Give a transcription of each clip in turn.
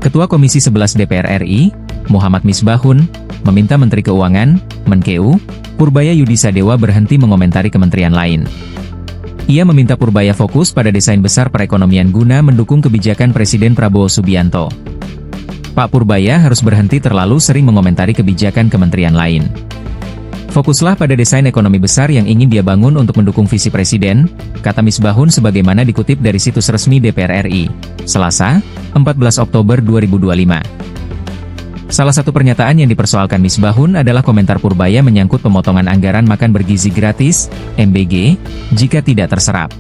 Ketua Komisi 11 DPR RI, Muhammad Misbahun, meminta Menteri Keuangan, Menkeu, Purbaya Yudisadewa berhenti mengomentari kementerian lain. Ia meminta Purbaya fokus pada desain besar perekonomian guna mendukung kebijakan Presiden Prabowo Subianto. Pak Purbaya harus berhenti terlalu sering mengomentari kebijakan kementerian lain. Fokuslah pada desain ekonomi besar yang ingin dia bangun untuk mendukung visi Presiden, kata Misbahun sebagaimana dikutip dari situs resmi DPR RI, Selasa, 14 Oktober 2025. Salah satu pernyataan yang dipersoalkan Misbahun adalah komentar Purbaya menyangkut pemotongan anggaran makan bergizi gratis, MBG, jika tidak terserap.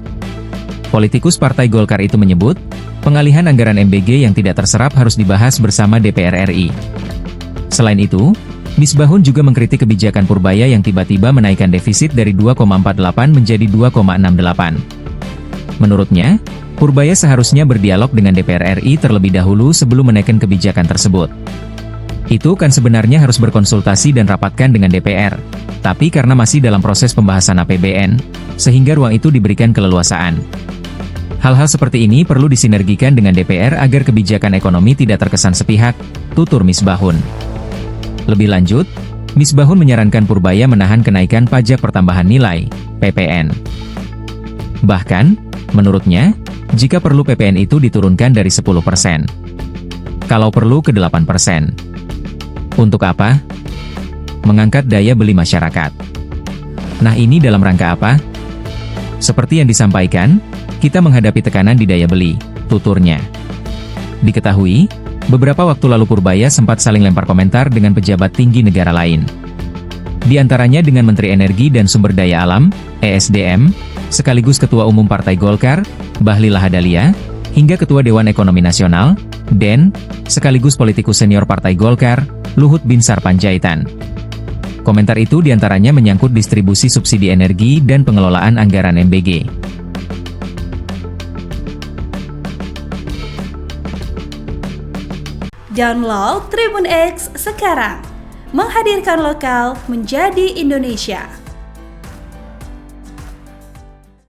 Politikus Partai Golkar itu menyebut, pengalihan anggaran MBG yang tidak terserap harus dibahas bersama DPR RI. Selain itu, Misbahun juga mengkritik kebijakan Purbaya yang tiba-tiba menaikkan defisit dari 2,48 menjadi 2,68. Menurutnya, Purbaya seharusnya berdialog dengan DPR RI terlebih dahulu sebelum menaikkan kebijakan tersebut. Itu kan sebenarnya harus berkonsultasi dan rapatkan dengan DPR, tapi karena masih dalam proses pembahasan APBN, sehingga ruang itu diberikan keleluasaan. Hal-hal seperti ini perlu disinergikan dengan DPR agar kebijakan ekonomi tidak terkesan sepihak, tutur Misbahun. Lebih lanjut, Misbahun menyarankan Purbaya menahan kenaikan pajak pertambahan nilai, PPN. Bahkan, menurutnya, jika perlu PPN itu diturunkan dari 10%. Kalau perlu ke 8%. Untuk apa? Mengangkat daya beli masyarakat. Nah, ini dalam rangka apa? Seperti yang disampaikan, kita menghadapi tekanan di daya beli, tuturnya. Diketahui, beberapa waktu lalu Purbaya sempat saling lempar komentar dengan pejabat tinggi negara lain. Di antaranya dengan Menteri Energi dan Sumber Daya Alam, ESDM, sekaligus Ketua Umum Partai Golkar, Bahlil Lahadalia, hingga Ketua Dewan Ekonomi Nasional, DEN, sekaligus politikus senior Partai Golkar, Luhut Binsar Panjaitan. Komentar itu diantaranya menyangkut distribusi subsidi energi dan pengelolaan anggaran MBG. Download Tribun X sekarang, menghadirkan lokal menjadi Indonesia.